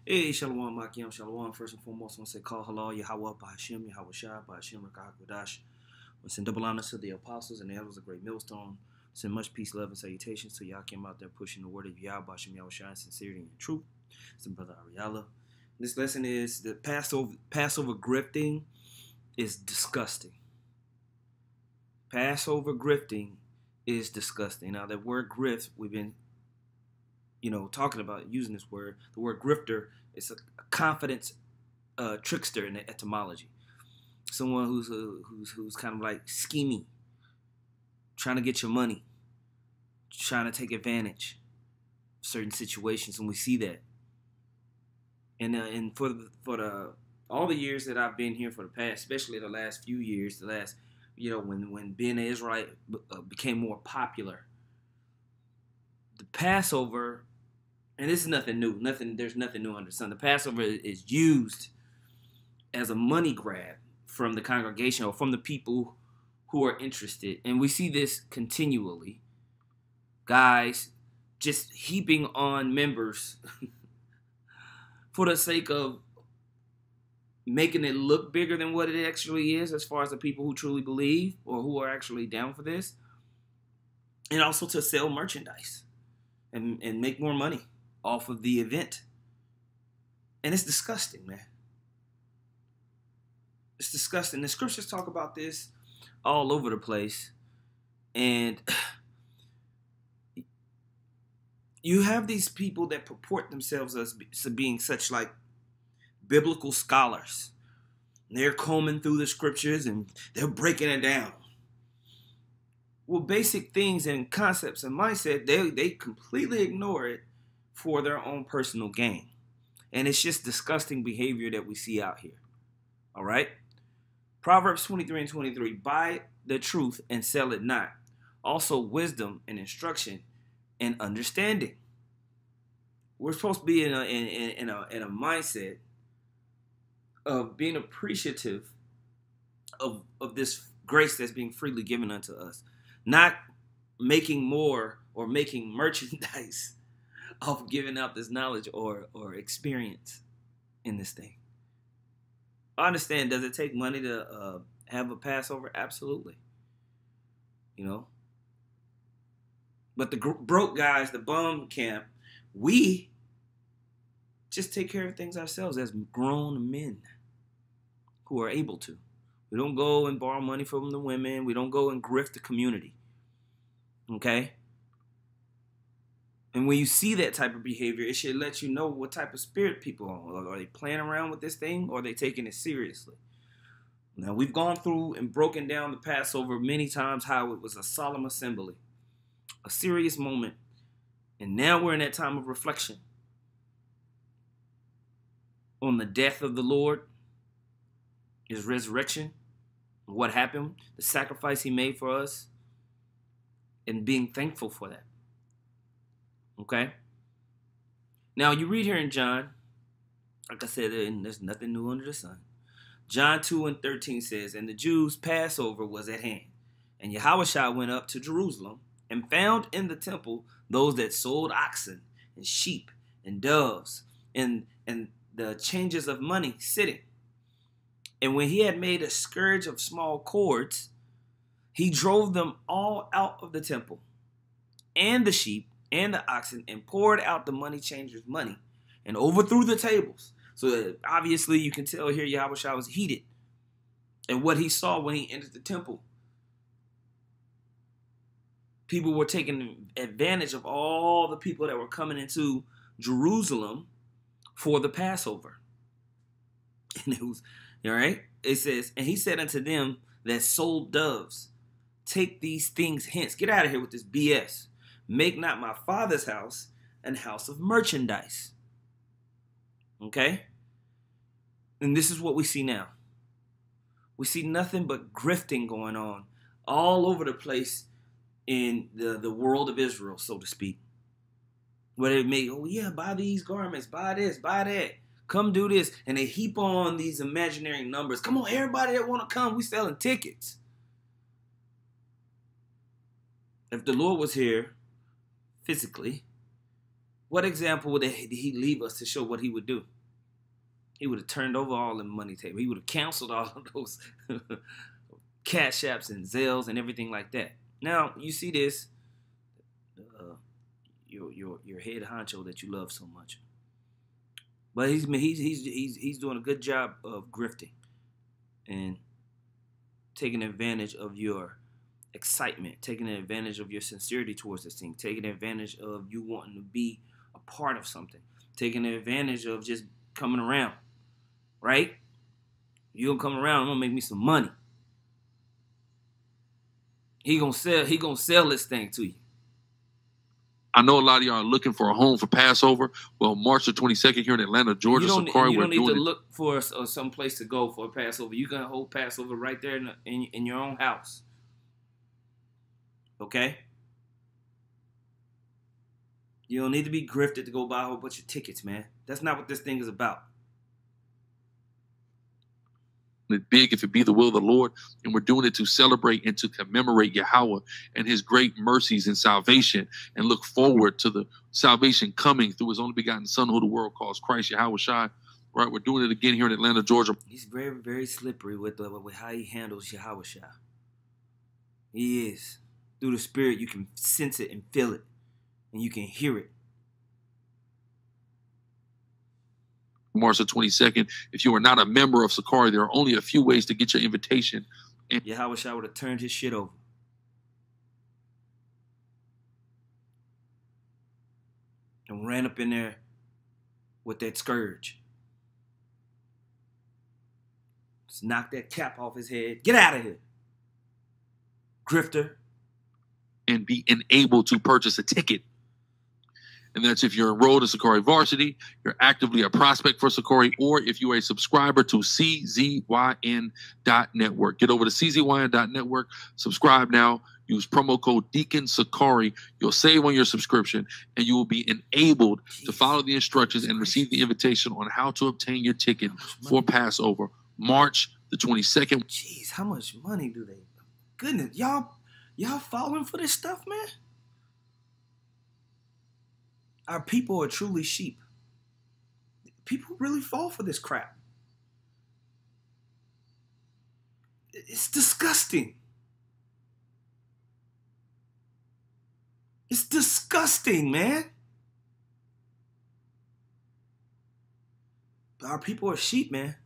Hey, Shalom, Makiam, Shalom. First and foremost, I want to say, call halal, Yahweh, Bahashim, Yahweh Shai, Bahashim, Rakahakwadash. I send double honors to the apostles and the elders of Great Millstone. Send much peace, love, and salutations to Yakim out there pushing the word of Yahweh, Bahashim, Yahweh Shai, sincerity and truth. Some brother Ariella. This lesson is the Passover grifting is disgusting. Passover grifting is disgusting. Now, that word grift, we've been talking about using this word. The word grifter is a confidence trickster in the etymology. Someone who's kind of like scheming, trying to get your money, trying to take advantage of certain situations, and we see that. And for all the years that I've been here, for the past, especially the last few years, when being an Israelite became more popular, the Passover. And this is nothing new. There's nothing new under the sun. The Passover is used as a money grab from the congregation or from the people who are interested. And we see this continually. Guys just heaping on members for the sake of making it look bigger than what it actually is, as far as the people who truly believe or who are actually down for this. And also to sell merchandise and make more money off of the event. And it's disgusting, man. It's disgusting. The scriptures talk about this all over the place. And you have these people that purport themselves as being such like biblical scholars. They're combing through the scriptures and they're breaking it down. Well, basic things and concepts and mindset, they completely ignore it for their own personal gain. And it's just disgusting behavior that we see out here. All right? Proverbs 23:23, buy the truth and sell it not. Also wisdom and instruction and understanding. We're supposed to be in a mindset of being appreciative of this grace that's being freely given unto us. Not making more or making merchandise of giving out this knowledge or experience in this thing. I understand, does it take money to have a Passover? Absolutely. But the broke guys, the bum camp, we just take care of things ourselves as grown men who are able to. We don't go and borrow money from the women. We don't go and grift the community. Okay? And when you see that type of behavior, it should let you know what type of spirit people are. Are they playing around with this thing, or are they taking it seriously? Now, we've gone through and broken down the Passover many times, how it was a solemn assembly, a serious moment. And now we're in that time of reflection on the death of the Lord, his resurrection, what happened, the sacrifice he made for us, and being thankful for that. Okay? Now, you read here in John, like I said, there's nothing new under the sun. John 2:13 says, and the Jews' Passover was at hand. And Yahushua went up to Jerusalem and found in the temple those that sold oxen and sheep and doves and the changes of money sitting. And when he had made a scourge of small cords, he drove them all out of the temple, and the sheep and the oxen, and poured out the money changers' money, and overthrew the tables. So obviously you can tell here Yahushua was heated at what he saw when he entered the temple. People were taking advantage of all the people that were coming into Jerusalem for the Passover. And it was, all right, it says, and he said unto them that sold doves, take these things hence. Get out of here with this BS. Make not my Father's house an house of merchandise. Okay? And this is what we see now. We see nothing but grifting going on all over the place in the world of Israel, so to speak. Where they make, oh yeah, buy these garments, buy this, buy that. Come do this. And they heap on these imaginary numbers. Come on, everybody that want to come, we selling tickets. If the Lord was here physically, What example would he leave us to show what he would do? He would have turned over all the money table. He would have canceled all of those cash apps and Zelles and everything like that. Now you see this, your head honcho that you love so much, but he's doing a good job of grifting and taking advantage of your excitement, taking advantage of your sincerity towards this thing, taking advantage of you wanting to be a part of something, taking advantage of just coming around, right? You gonna come around, I'm gonna make me some money. He gonna sell this thing to you. I know a lot of y'all are looking for a home for Passover. Well, March the 22nd here in Atlanta, Georgia, you don't need to look for some place to go for a Passover. You can hold Passover right there in your own house. Okay? You don't need to be grifted to go buy a whole bunch of tickets, man. That's not what this thing is about. It big if it be the will of the Lord, and we're doing it to celebrate and to commemorate Yahweh and his great mercies and salvation, and look forward to the salvation coming through his only begotten son, who the world calls Christ Yahweh Shai. Right, we're doing it again here in Atlanta, Georgia. He's very, very slippery with how he handles Yahweh Shai. He is. Through the Spirit, you can sense it and feel it, and you can hear it. March the 22nd. If you are not a member of Sakari, there are only a few ways to get your invitation. And Yahweh Shai would have turned his shit over. And ran up in there with that scourge. Just knocked that cap off his head. Get out of here, grifter. And be enabled to purchase a ticket. And that's if you're enrolled in Sakari Varsity, you're actively a prospect for Sakari, or if you are a subscriber to czyn.network. Get over to czyn.network, subscribe now, use promo code Deacon Sakari. You'll save on your subscription, and you will be enabled to follow the instructions and receive the invitation on how to obtain your ticket for Passover, March the 22nd. Jeez, how much money do they? Goodness, y'all falling for this stuff, man? Our people are truly sheep. People really fall for this crap. It's disgusting. It's disgusting, man. Our people are sheep, man.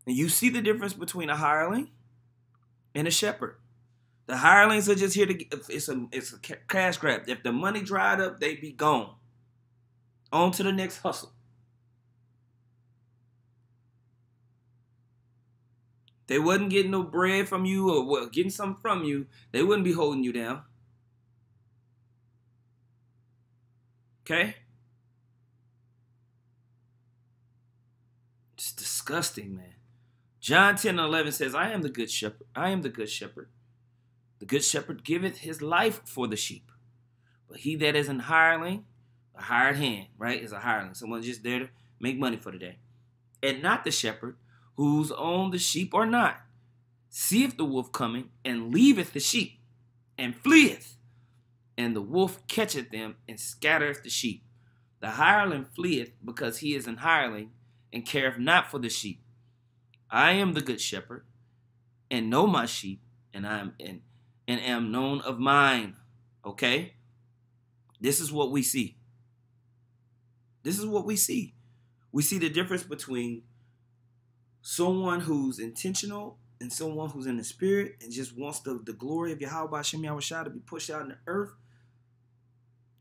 And you see the difference between a hireling and a shepherd. The hirelings are just here to get, it's a cash grab. If the money dried up, they be gone. On to the next hustle. They wasn't getting no bread from you or getting something from you, they wouldn't be holding you down. Okay? It's disgusting, man. John 10:11 says, I am the good shepherd. I am the good shepherd. The good shepherd giveth his life for the sheep. But he that is an hireling, a hired hand, right, is a hireling. Someone just there to make money for the day. And not the shepherd, whose own the sheep are not, seeth the wolf coming, and leaveth the sheep, and fleeth. And the wolf catcheth them, and scattereth the sheep. The hireling fleeth, because he is an hireling, and careth not for the sheep. I am the good shepherd, and know my sheep, and am known of mine. Okay? This is what we see. This is what we see. We see the difference between someone who's intentional and someone who's in the spirit and just wants the glory of Yahweh Hashem Yahweh Shai to be pushed out in the earth.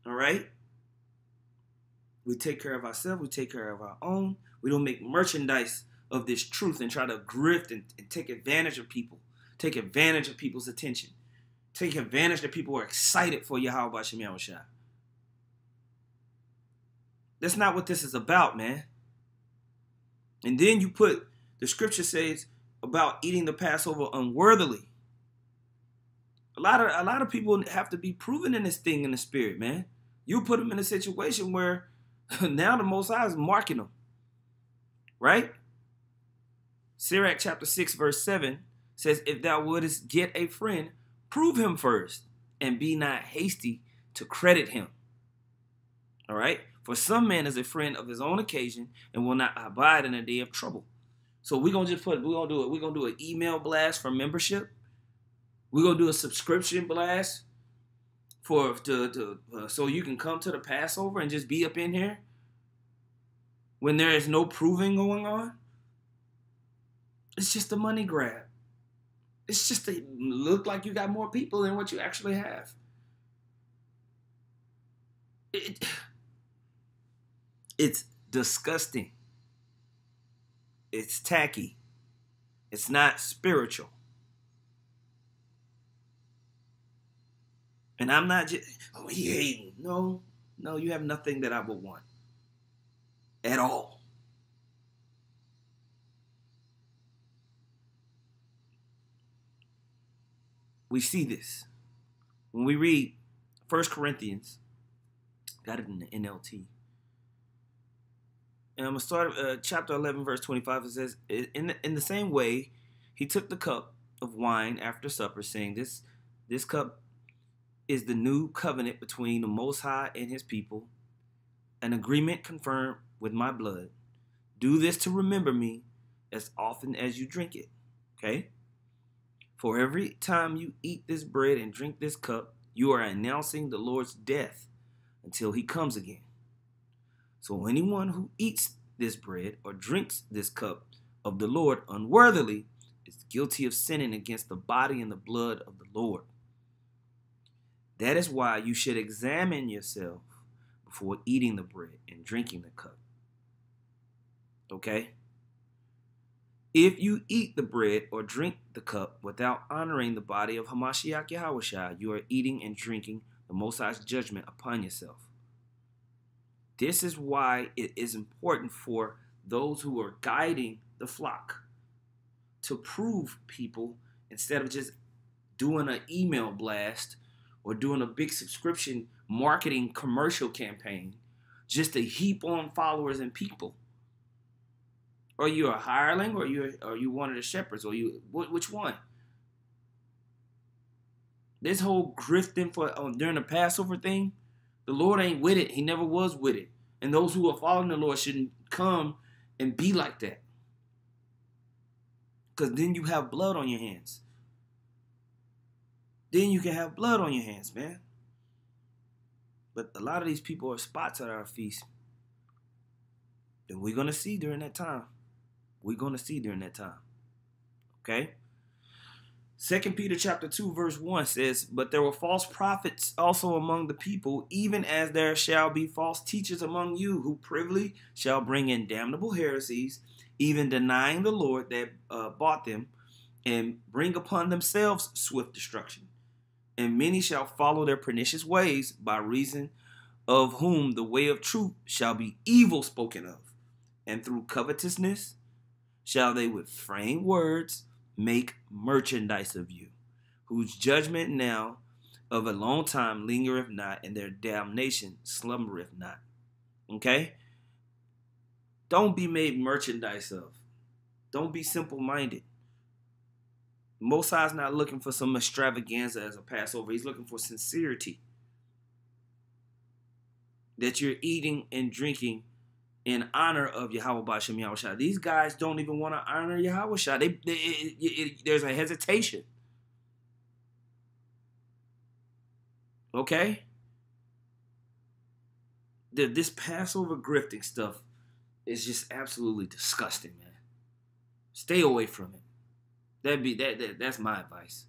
All right? We take care of ourselves. We take care of our own. We don't make merchandise of this truth and try to grift and take advantage of people. Take advantage of people's attention. Take advantage that people are excited for Yahweh Hashem Yahweh Shai. That's not what this is about, man. And then you put, the scripture says about eating the Passover unworthily. A lot of people have to be proven in this thing in the spirit, man. You put them in a situation where now the Most High is marking them. Right? Sirach chapter 6 verse 7 says, if thou wouldest get a friend, prove him first, and be not hasty to credit him. All right? For some man is a friend of his own occasion and will not abide in a day of trouble. So we're gonna do an email blast for membership. We're gonna do a subscription blast so you can come to the Passover and just be up in here when there is no proving going on. It's just a money grab. It's just to look like you got more people than what you actually have. It's disgusting. It's tacky. It's not spiritual. And I'm not just, oh, he hating. No, you have nothing that I would want at all. We see this when we read 1 Corinthians. Got it in the NLT. And I'm going to start chapter 11, verse 25. It says, in the same way, he took the cup of wine after supper, saying, This cup is the new covenant between the Most High and his people, an agreement confirmed with my blood. Do this to remember me as often as you drink it. Okay? For every time you eat this bread and drink this cup, you are announcing the Lord's death until he comes again. So anyone who eats this bread or drinks this cup of the Lord unworthily is guilty of sinning against the body and the blood of the Lord. That is why you should examine yourself before eating the bread and drinking the cup. Okay? If you eat the bread or drink the cup without honoring the body of Hamashiach Yahushua, you are eating and drinking the Most High's judgment upon yourself. This is why it is important for those who are guiding the flock to prove people, instead of just doing an email blast or doing a big subscription marketing commercial campaign, just to heap on followers and people. Are you a hireling, or are you one of the shepherds, or which one? This whole grifting during the Passover thing, the Lord ain't with it. He never was with it. And those who are following the Lord shouldn't come and be like that. Because then you have blood on your hands. Then you can have blood on your hands, man. But a lot of these people are spots at our feast. And we're going to see during that time. Okay? 2 Peter chapter 2 verse 1 says, But there were false prophets also among the people, even as there shall be false teachers among you, who privily shall bring in damnable heresies, even denying the Lord that bought them, and bring upon themselves swift destruction. And many shall follow their pernicious ways, by reason of whom the way of truth shall be evil spoken of. And through covetousness shall they with framed words make merchandise of you, whose judgment now of a long time lingereth not, and their damnation slumbereth not. Okay? Don't be made merchandise of. Don't be simple-minded. Most High's not looking for some extravaganza as a Passover. He's looking for sincerity. That you're eating and drinking in honor of Yahweh B'Shem Yahushua. These guys don't even want to honor Yahushua. There's a hesitation. Okay? This Passover grifting stuff is just absolutely disgusting, man. Stay away from it. That's my advice.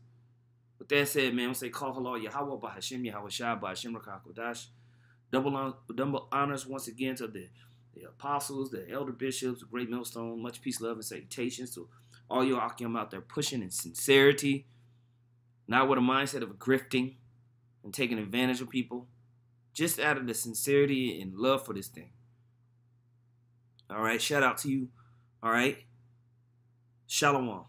With that said, man, I'm say call halal Yahweh B'Shem Yahushua B'Shem Rakakodash. Double honors once again to the apostles, the elder bishops, the great millstone. Much peace, love, and salutations to all your Akim out there pushing in sincerity, not with a mindset of grifting and taking advantage of people, just out of the sincerity and love for this thing. All right, shout out to you. All right, Shalom.